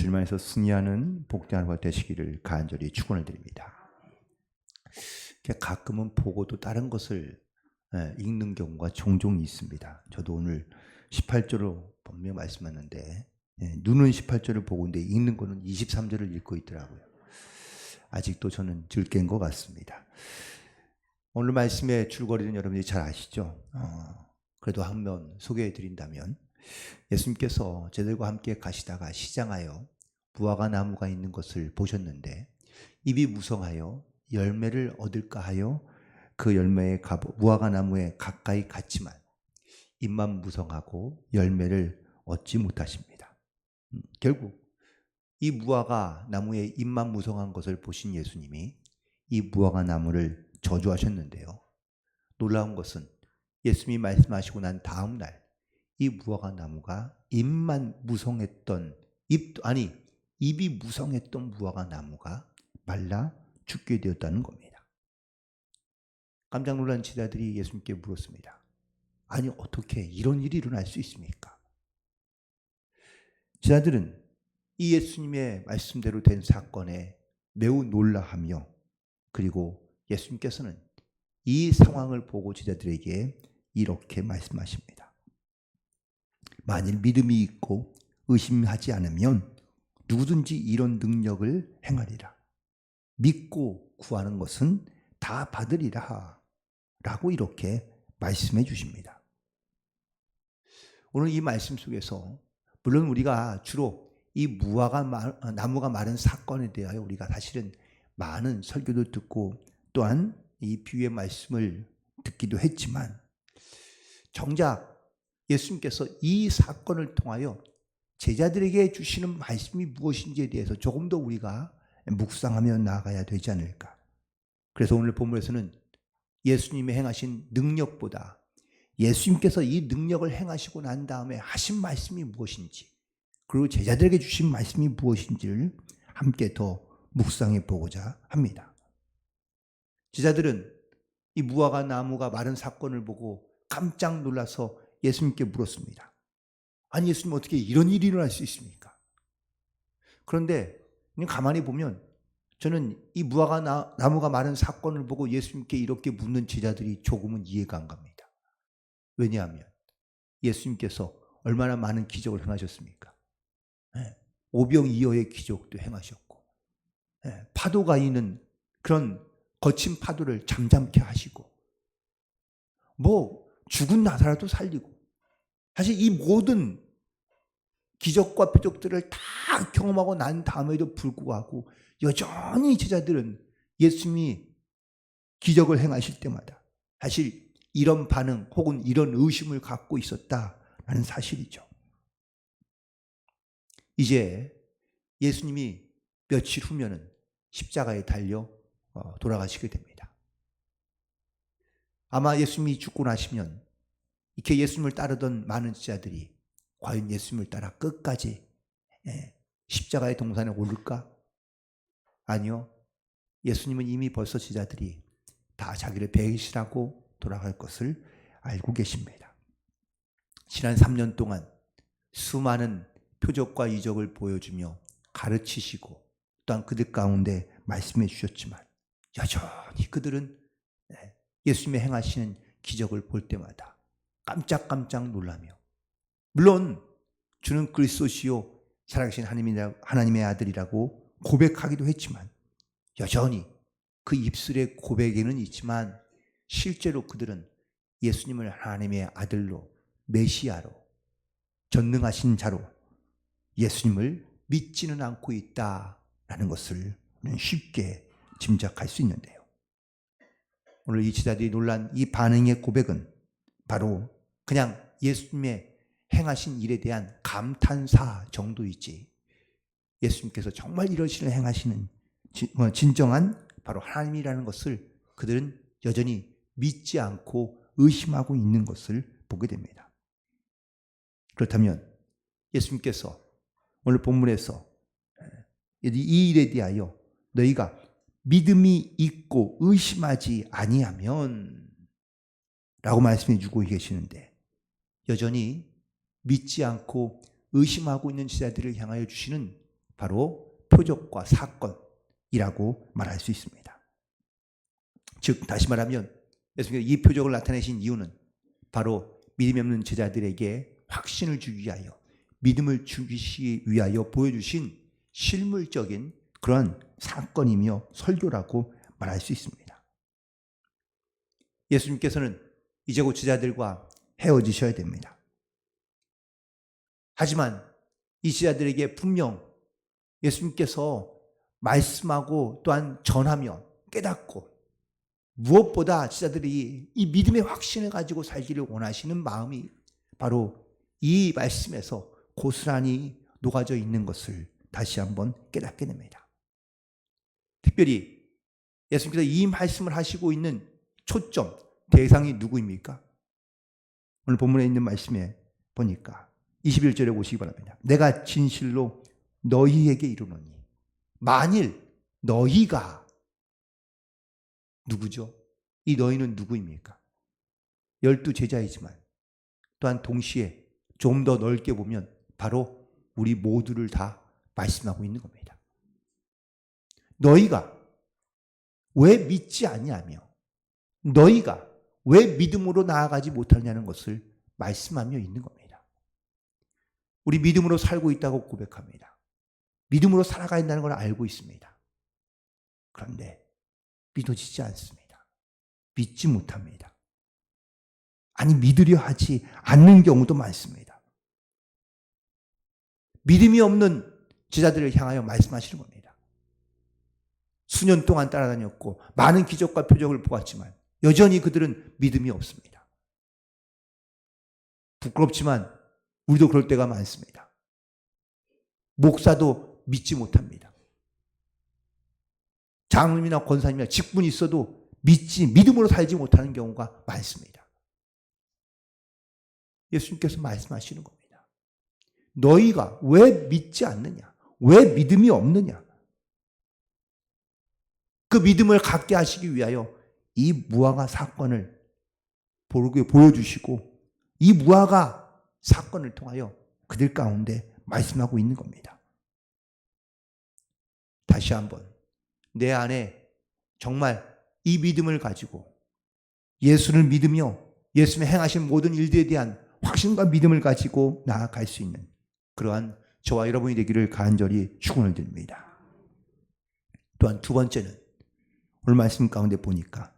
주님안에서 승리하는 복된 하루가 되시기를 간절히 축원을 드립니다. 가끔은 보고도 다른 것을 읽는 경우가 종종 있습니다. 저도 오늘 18절로 분명 말씀하는데 눈은 18절을 보고 있는데 읽는 거는 23절을 읽고 있더라고요. 아직도 저는 들깬 것 같습니다. 오늘 말씀의 줄거리는 여러분이 잘 아시죠? 그래도 한번 소개해 드린다면 예수님께서 저들과 함께 가시다가 시장하여 무화과 나무가 있는 것을 보셨는데 잎이 무성하여 열매를 얻을까 하여 그 열매에 무화과 나무에 가까이 갔지만 잎만 무성하고 열매를 얻지 못하십니다. 결국 이 무화과 나무의 잎만 무성한 것을 보신 예수님이 이 무화과 나무를 저주하셨는데요. 놀라운 것은 예수님이 말씀하시고 난 다음 날 이 무화과 나무가 잎만 무성했던 잎이 무성했던 무화과 나무가 말라 죽게 되었다는 겁니다. 깜짝 놀란 제자들이 예수님께 물었습니다. 아니 어떻게 이런 일이 일어날 수 있습니까? 제자들은 이 예수님의 말씀대로 된 사건에 매우 놀라하며 그리고 예수님께서는 이 상황을 보고 제자들에게 이렇게 말씀하십니다. 만일 믿음이 있고 의심하지 않으면 누구든지 이런 능력을 행하리라. 믿고 구하는 것은 다 받으리라. 라고 이렇게 말씀해 주십니다. 오늘 이 말씀 속에서 물론 우리가 주로 이 무화과 나무가 마른 사건에 대하여 우리가 사실은 많은 설교도 듣고 또한 이 비유의 말씀을 듣기도 했지만 정작 예수님께서 이 사건을 통하여 제자들에게 주시는 말씀이 무엇인지에 대해서 조금 더 우리가 묵상하며 나아가야 되지 않을까. 그래서 오늘 본문에서는 예수님이 행하신 능력보다 예수님께서 이 능력을 행하시고 난 다음에 하신 말씀이 무엇인지 그리고 제자들에게 주신 말씀이 무엇인지를 함께 더 묵상해 보고자 합니다. 제자들은 이 무화과 나무가 마른 사건을 보고 깜짝 놀라서 예수님께 물었습니다. 아니 예수님 어떻게 이런 일이 일어날 수 있습니까? 그런데 가만히 보면 저는 이 무화과 나무가 마른 사건을 보고 예수님께 이렇게 묻는 제자들이 조금은 이해가 안 갑니다. 왜냐하면 예수님께서 얼마나 많은 기적을 행하셨습니까? 오병이어의 기적도 행하셨고 파도가 있는 그런 거친 파도를 잠잠케 하시고 죽은 나사라도 살리고 사실 이 모든 기적과 표적들을 다 경험하고 난 다음에도 불구하고 여전히 제자들은 예수님이 기적을 행하실 때마다 사실 이런 반응 혹은 이런 의심을 갖고 있었다라는 사실이죠. 이제 예수님이 며칠 후면은 십자가에 달려 돌아가시게 됩니다. 아마 예수님이 죽고 나시면 이렇게 예수님을 따르던 많은 제자들이 과연 예수님을 따라 끝까지 십자가의 동산에 오를까? 아니요. 예수님은 이미 벌써 제자들이 다 자기를 배신하고 돌아갈 것을 알고 계십니다. 지난 3년 동안 수많은 표적과 이적을 보여주며 가르치시고 또한 그들 가운데 말씀해 주셨지만 여전히 그들은 예수님의 행하시는 기적을 볼 때마다 깜짝깜짝 놀라며 물론 주는 그리스도시요 살아계신 하나님의 아들이라고 고백하기도 했지만 여전히 그 입술의 고백에는 있지만 실제로 그들은 예수님을 하나님의 아들로 메시아로 전능하신 자로 예수님을 믿지는 않고 있다라는 것을 쉽게 짐작할 수 있는데요. 오늘 이 제자들이 놀란 이 반응의 고백은 바로 그냥 예수님의 행하신 일에 대한 감탄사 정도이지 예수님께서 정말 이런 일을 행하시는 진정한 바로 하나님이라는 것을 그들은 여전히 믿지 않고 의심하고 있는 것을 보게 됩니다. 그렇다면 예수님께서 오늘 본문에서 이 일에 대하여 너희가 믿음이 있고 의심하지 아니하면 라고 말씀해 주고 계시는데 여전히 믿지 않고 의심하고 있는 제자들을 향하여 주시는 바로 표적과 사건이라고 말할 수 있습니다. 즉 다시 말하면 예수님께서 이 표적을 나타내신 이유는 바로 믿음이 없는 제자들에게 확신을 주기 위하여, 믿음을 주기 위하여 보여주신 실물적인 그런 사건이며 설교라고 말할 수 있습니다. 예수님께서는 이제 곧 제자들과 헤어지셔야 됩니다. 하지만 이 제자들에게 분명 예수님께서 말씀하고 또한 전하며 깨닫고, 무엇보다 제자들이 이 믿음의 확신을 가지고 살기를 원하시는 마음이 바로 이 말씀에서 고스란히 녹아져 있는 것을 다시 한번 깨닫게 됩니다. 특별히 예수님께서 이 말씀을 하시고 있는 초점, 대상이 누구입니까? 오늘 본문에 있는 말씀에 보니까 21절에 보시기 바랍니다. 내가 진실로 너희에게 이르노니, 만일 너희가, 누구죠? 이 너희는 누구입니까? 12 제자이지만 또한 동시에 좀 더 넓게 보면 바로 우리 모두를 다 말씀하고 있는 겁니다. 너희가 왜 믿지 아니하며 너희가 왜 믿음으로 나아가지 못하냐는 것을 말씀하며 있는 겁니다. 우리 믿음으로 살고 있다고 고백합니다. 믿음으로 살아가야 한다는 걸 알고 있습니다. 그런데 믿어지지 않습니다. 믿지 못합니다. 아니, 믿으려 하지 않는 경우도 많습니다. 믿음이 없는 제자들을 향하여 말씀하시는 겁니다. 수년 동안 따라다녔고 많은 기적과 표적을 보았지만 여전히 그들은 믿음이 없습니다. 부끄럽지만 우리도 그럴 때가 많습니다. 목사도 믿지 못합니다. 장로님이나 권사님이나 직분이 있어도 믿음으로 살지 못하는 경우가 많습니다. 예수님께서 말씀하시는 겁니다. 너희가 왜 믿지 않느냐? 왜 믿음이 없느냐? 그 믿음을 갖게 하시기 위하여 이 무화과 사건을 보여주시고 이 무화과 사건을 통하여 그들 가운데 말씀하고 있는 겁니다. 다시 한번 내 안에 정말 이 믿음을 가지고 예수를 믿으며 예수님의 행하신 모든 일들에 대한 확신과 믿음을 가지고 나아갈 수 있는 그러한 저와 여러분이 되기를 간절히 축원을 드립니다. 또한 두 번째는 오늘 말씀 가운데 보니까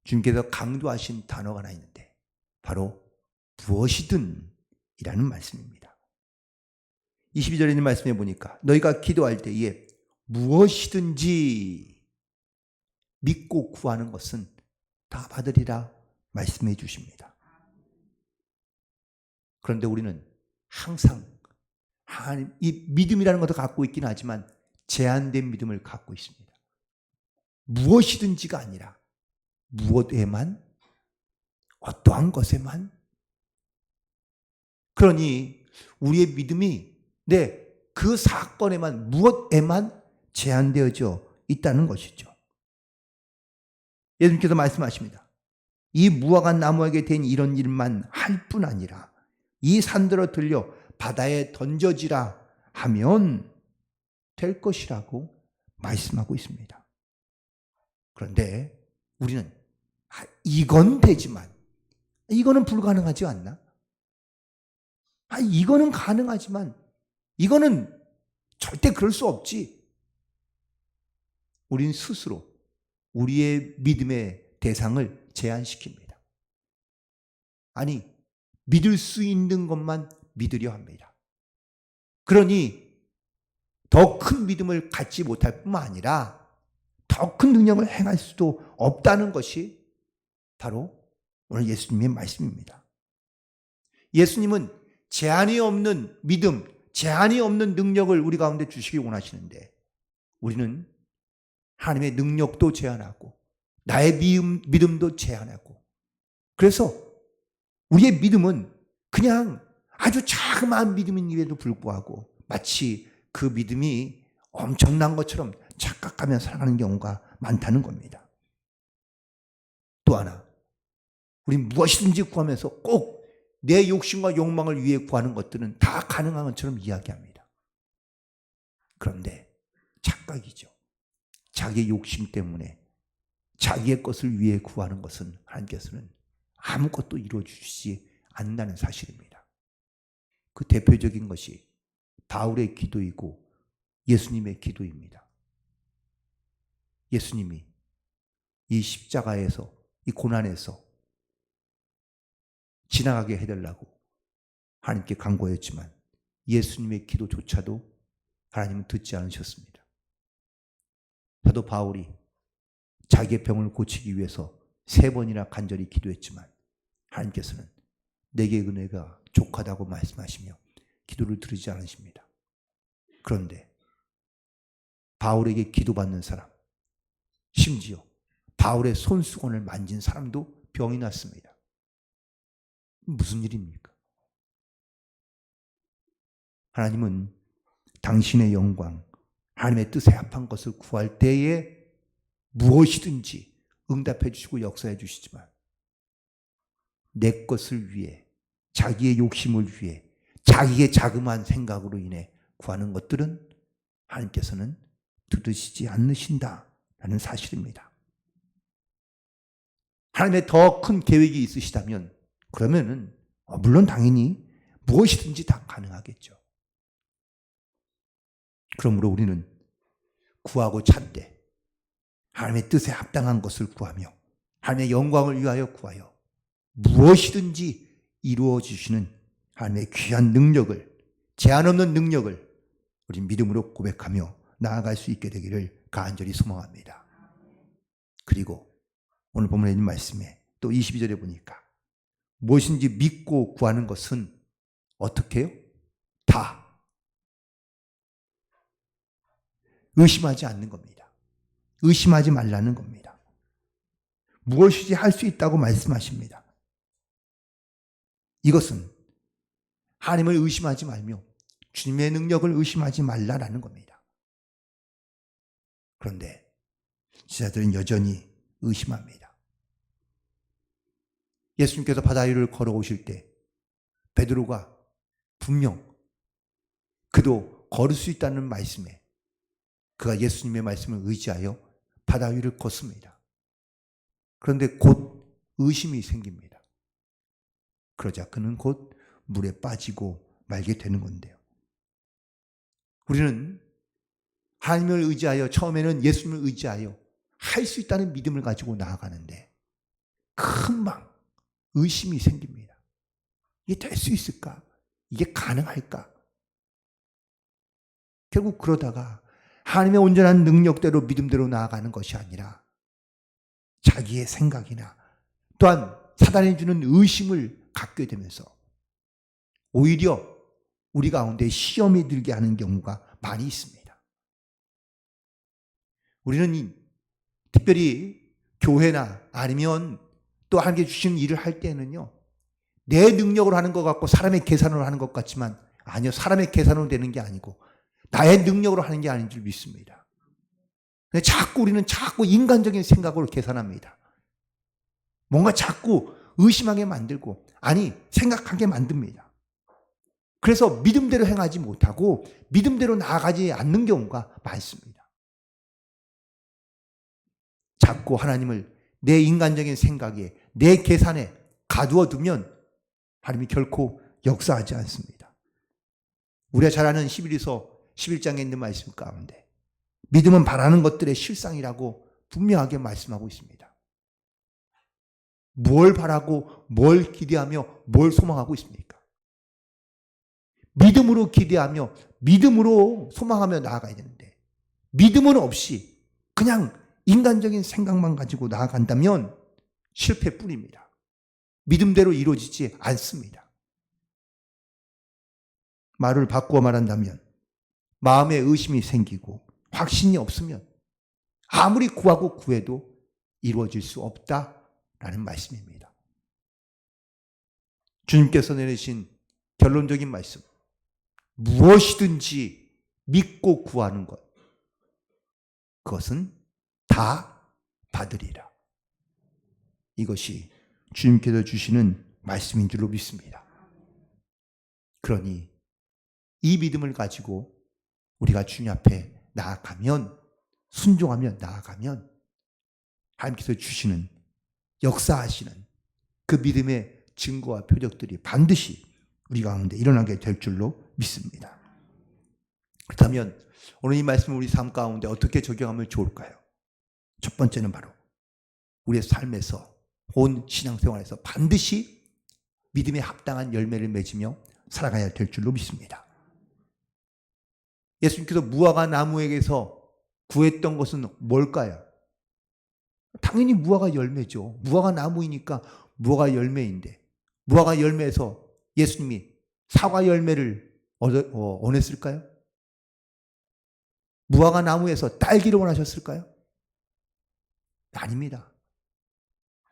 주님께서 강조하신 단어가 하나 있는데 바로 무엇이든 이라는 말씀입니다. 22절에 있는 말씀에 보니까 너희가 기도할 때에 무엇이든지 믿고 구하는 것은 다 받으리라 말씀해 주십니다. 그런데 우리는 항상 이 믿음이라는 것도 갖고 있긴 하지만 제한된 믿음을 갖고 있습니다. 무엇이든지가 아니라 무엇에만, 어떠한 것에만. 그러니 우리의 믿음이 그 사건에만, 무엇에만 제한되어져 있다는 것이죠. 예수님께서 말씀하십니다. 이 무화과 나무에게 된 이런 일만 할 뿐 아니라 이 산들어 들려 바다에 던져지라 하면 될 것이라고 말씀하고 있습니다. 그런데 우리는 이건 되지만 이거는 불가능하지 않나? 이거는 가능하지만 이거는 절대 그럴 수 없지. 우린 스스로 우리의 믿음의 대상을 제한시킵니다. 아니, 믿을 수 있는 것만 믿으려 합니다. 그러니 더 큰 믿음을 갖지 못할 뿐만 아니라 더 큰 능력을 행할 수도 없다는 것이 바로 오늘 예수님의 말씀입니다. 예수님은 제한이 없는 믿음, 제한이 없는 능력을 우리 가운데 주시기 원하시는데 우리는 하나님의 능력도 제한하고 나의 믿음도 제한하고, 그래서 우리의 믿음은 그냥 아주 자그마한 믿음임에도 불구하고 마치 그 믿음이 엄청난 것처럼 착각하며 살아가는 경우가 많다는 겁니다. 또 하나, 우린 무엇이든지 구하면서 꼭 내 욕심과 욕망을 위해 구하는 것들은 다 가능한 것처럼 이야기합니다. 그런데 착각이죠. 자기의 욕심 때문에 자기의 것을 위해 구하는 것은 하나님께서는 아무것도 이루어주시지 않는다는 사실입니다. 그 대표적인 것이 바울의 기도이고 예수님의 기도입니다. 예수님이 이 십자가에서, 이 고난에서 지나가게 해달라고 하나님께 간구하였지만 예수님의 기도조차도 하나님은 듣지 않으셨습니다. 사도 바울이 자기의 병을 고치기 위해서 3번이나 간절히 기도했지만 하나님께서는 내게 은혜가 족하다고 말씀하시며 기도를 들으지 않으십니다. 그런데 바울에게 기도받는 사람, 심지어 바울의 손수건을 만진 사람도 병이 났습니다. 무슨 일입니까? 하나님은 당신의 영광, 하나님의 뜻에 합한 것을 구할 때에 무엇이든지 응답해 주시고 역사해 주시지만 내 것을 위해, 자기의 욕심을 위해, 자기의 자그마한 생각으로 인해 구하는 것들은 하나님께서는 들으시지 않으신다라는 사실입니다. 하나님의 더 큰 계획이 있으시다면 그러면은 물론 당연히 무엇이든지 다 가능하겠죠. 그러므로 우리는 구하고 찾되 하나님의 뜻에 합당한 것을 구하며 하나님의 영광을 위하여 구하여 무엇이든지 이루어 주시는 하나님의 귀한 능력을, 제한 없는 능력을 우리 믿음으로 고백하며 나아갈 수 있게 되기를 간절히 소망합니다. 그리고 오늘 본문에 있는 말씀에 또 22절에 보니까 무엇인지 믿고 구하는 것은 어떻게 해요? 다 의심하지 않는 겁니다. 의심하지 말라는 겁니다. 무엇이지 할 수 있다고 말씀하십니다. 이것은 하나님을 의심하지 말며 주님의 능력을 의심하지 말라라는 겁니다. 그런데 제자들은 여전히 의심합니다. 예수님께서 바다 위를 걸어오실 때 베드로가 분명 그도 걸을 수 있다는 말씀에 그가 예수님의 말씀을 의지하여 바다 위를 걷습니다. 그런데 곧 의심이 생깁니다. 그러자 그는 곧 물에 빠지고 말게 되는 건데요. 우리는 하나님을 의지하여, 처음에는 예수님을 의지하여 할 수 있다는 믿음을 가지고 나아가는데 금방 의심이 생깁니다. 이게 될 수 있을까? 이게 가능할까? 결국 그러다가 하나님의 온전한 능력대로 믿음대로 나아가는 것이 아니라 자기의 생각이나 또한 사단이 주는 의심을 갖게 되면서 오히려 우리 가운데 시험이 들게 하는 경우가 많이 있습니다. 우리는 특별히 교회나 아니면 또 하나님께 주신 일을 할 때는요, 내 능력으로 하는 것 같고 사람의 계산으로 하는 것 같지만 아니요, 사람의 계산으로 되는 게 아니고 나의 능력으로 하는 게 아닌 줄 믿습니다. 근데 우리는 자꾸 인간적인 생각으로 계산합니다. 뭔가 자꾸 의심하게 만들고, 아니 생각하게 만듭니다. 그래서 믿음대로 행하지 못하고 믿음대로 나아가지 않는 경우가 많습니다. 자꾸 하나님을 내 인간적인 생각에, 내 계산에 가두어 두면 하나님이 결코 역사하지 않습니다. 우리가 잘 아는 히브리서 11장에 있는 말씀 가운데 믿음은 바라는 것들의 실상이라고 분명하게 말씀하고 있습니다. 뭘 바라고 뭘 기대하며 뭘 소망하고 있습니까? 믿음으로 기대하며 믿음으로 소망하며 나아가야 되는데 믿음은 없이 그냥 인간적인 생각만 가지고 나아간다면 실패뿐입니다. 믿음대로 이루어지지 않습니다. 말을 바꾸어 말한다면 마음에 의심이 생기고 확신이 없으면 아무리 구하고 구해도 이루어질 수 없다라는 말씀입니다. 주님께서 내리신 결론적인 말씀, 무엇이든지 믿고 구하는 것, 그것은 다 받으리라. 이것이 주님께서 주시는 말씀인 줄로 믿습니다. 그러니 이 믿음을 가지고 우리가 주님 앞에 나아가면, 순종하며 나아가면 하나님께서 주시는, 역사하시는 그 믿음의 증거와 표적들이 반드시 우리 가운데 일어나게 될 줄로 믿습니다. 그렇다면 오늘 이 말씀을 우리 삶 가운데 어떻게 적용하면 좋을까요? 첫 번째는 바로 우리의 삶에서, 온 신앙생활에서 반드시 믿음에 합당한 열매를 맺으며 살아가야 될 줄로 믿습니다. 예수님께서 무화과 나무에게서 구했던 것은 뭘까요? 당연히 무화과 열매죠. 무화과 나무이니까 무화과 열매인데, 무화과 열매에서 예수님이 사과 열매를 원했을까요? 무화과 나무에서 딸기를 원하셨을까요? 아닙니다.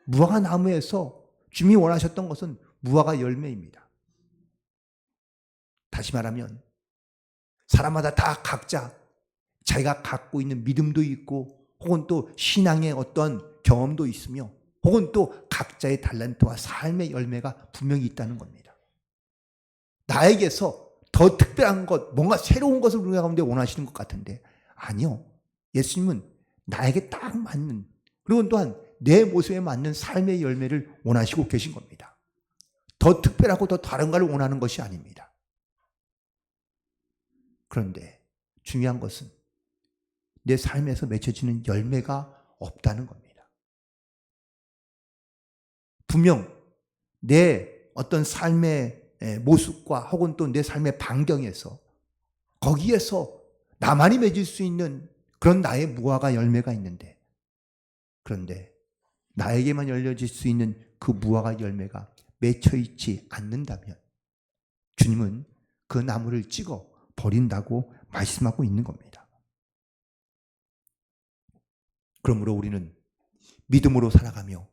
무화과 나무에서 주님이 원하셨던 것은 무화과 열매입니다. 다시 말하면 사람마다 다 각자 자기가 갖고 있는 믿음도 있고, 혹은 또 신앙의 어떤 경험도 있으며, 혹은 또 각자의 달란트와 삶의 열매가 분명히 있다는 겁니다. 나에게서 더 특별한 것, 뭔가 새로운 것을 우리 가운데 원하시는 것 같은데, 아니요. 예수님은 나에게 딱 맞는, 그리고 또한 내 모습에 맞는 삶의 열매를 원하시고 계신 겁니다. 더 특별하고 더 다른 걸 원하는 것이 아닙니다. 그런데 중요한 것은 내 삶에서 맺혀지는 열매가 없다는 겁니다. 분명 내 어떤 삶의 모습과 혹은 또 내 삶의 반경에서, 거기에서 나만이 맺을 수 있는 그런 나의 무화과 열매가 있는데, 그런데 나에게만 열려질 수 있는 그 무화과 열매가 맺혀 있지 않는다면 주님은 그 나무를 찍어 버린다고 말씀하고 있는 겁니다. 그러므로 우리는 믿음으로 살아가며,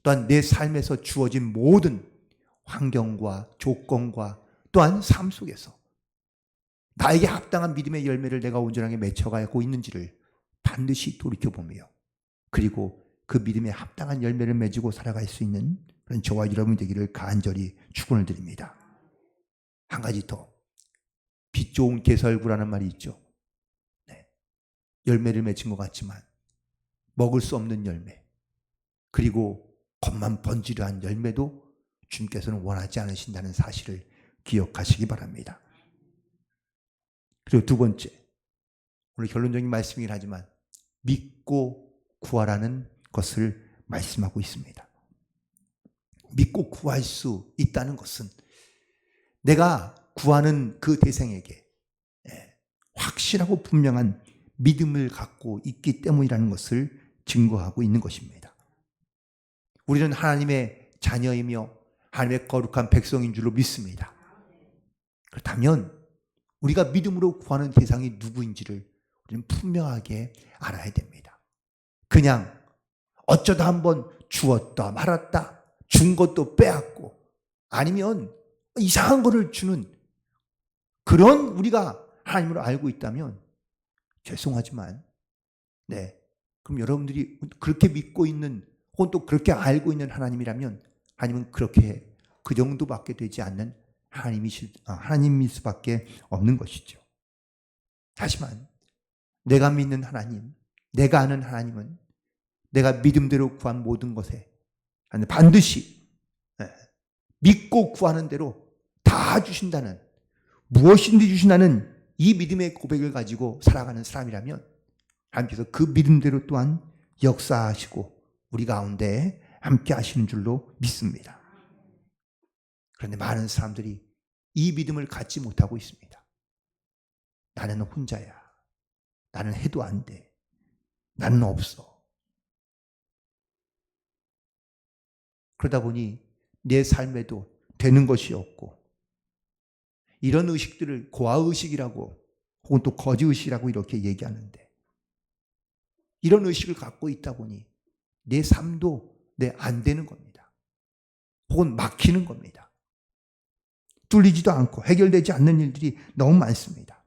또한 내 삶에서 주어진 모든 환경과 조건과 또한 삶 속에서 나에게 합당한 믿음의 열매를 내가 온전하게 맺혀가고 있는지를 반드시 돌이켜보며, 그리고 그 믿음에 합당한 열매를 맺고 살아갈 수 있는 그런 저와 여러분이 되기를 간절히 축원을 드립니다. 한 가지 더, 빛 좋은 개설구라는 말이 있죠. 네. 열매를 맺은 것 같지만 먹을 수 없는 열매, 그리고 겉만 번지르한 열매도 주님께서는 원하지 않으신다는 사실을 기억하시기 바랍니다. 그리고 두 번째, 오늘 결론적인 말씀이긴 하지만 믿고 구하라는 것을 말씀하고 있습니다. 믿고 구할 수 있다는 것은 내가 구하는 그 대상에게 확실하고 분명한 믿음을 갖고 있기 때문이라는 것을 증거하고 있는 것입니다. 우리는 하나님의 자녀이며 하나님의 거룩한 백성인 줄로 믿습니다. 그렇다면 우리가 믿음으로 구하는 대상이 누구인지를 우리는 분명하게 알아야 됩니다. 그냥 어쩌다 한번 주었다 말았다, 준 것도 빼앗고, 아니면 이상한 거를 주는 그런 우리가 하나님을 알고 있다면 죄송하지만, 그럼 여러분들이 그렇게 믿고 있는, 혹은 또 그렇게 알고 있는 하나님이라면 하나님은 그렇게 그 정도밖에 되지 않는 하나님일 수밖에 없는 것이죠. 하지만 내가 믿는 하나님, 내가 아는 하나님은 내가 믿음대로 구한 모든 것에 반드시 믿고 구하는 대로 다 주신다는, 무엇인지 주신다는 이 믿음의 고백을 가지고 살아가는 사람이라면 하나님께서 그 믿음대로 또한 역사하시고 우리 가운데 함께 하시는 줄로 믿습니다. 그런데 많은 사람들이 이 믿음을 갖지 못하고 있습니다. 나는 혼자야. 나는 해도 안 돼. 나는 없어. 그러다 보니 내 삶에도 되는 것이 없고, 이런 의식들을 고아의식이라고 혹은 또 거지의식이라고 이렇게 얘기하는데, 이런 의식을 갖고 있다 보니 내 삶도 안 되는 겁니다. 혹은 막히는 겁니다. 뚫리지도 않고 해결되지 않는 일들이 너무 많습니다.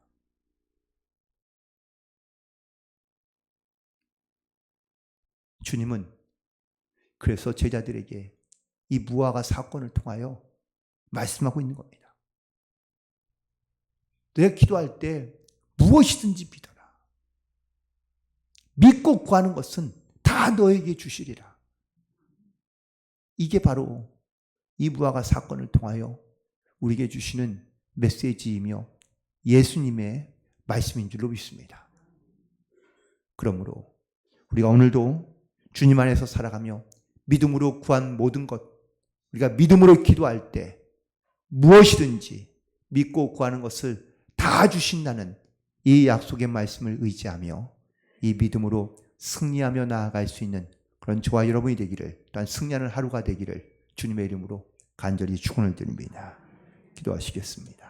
주님은 그래서 제자들에게 이 무화과 사건을 통하여 말씀하고 있는 겁니다. 내가 기도할 때 무엇이든지 믿어라. 믿고 구하는 것은 다 너에게 주시리라. 이게 바로 이 무화과 사건을 통하여 우리에게 주시는 메시지이며 예수님의 말씀인 줄로 믿습니다. 그러므로 우리가 오늘도 주님 안에서 살아가며 믿음으로 구한 모든 것, 우리가 믿음으로 기도할 때 무엇이든지 믿고 구하는 것을 다 주신다는 이 약속의 말씀을 의지하며 이 믿음으로 승리하며 나아갈 수 있는 그런 저와 여러분이 되기를, 또한 승리하는 하루가 되기를 주님의 이름으로 간절히 축원을 드립니다. 기도하시겠습니다.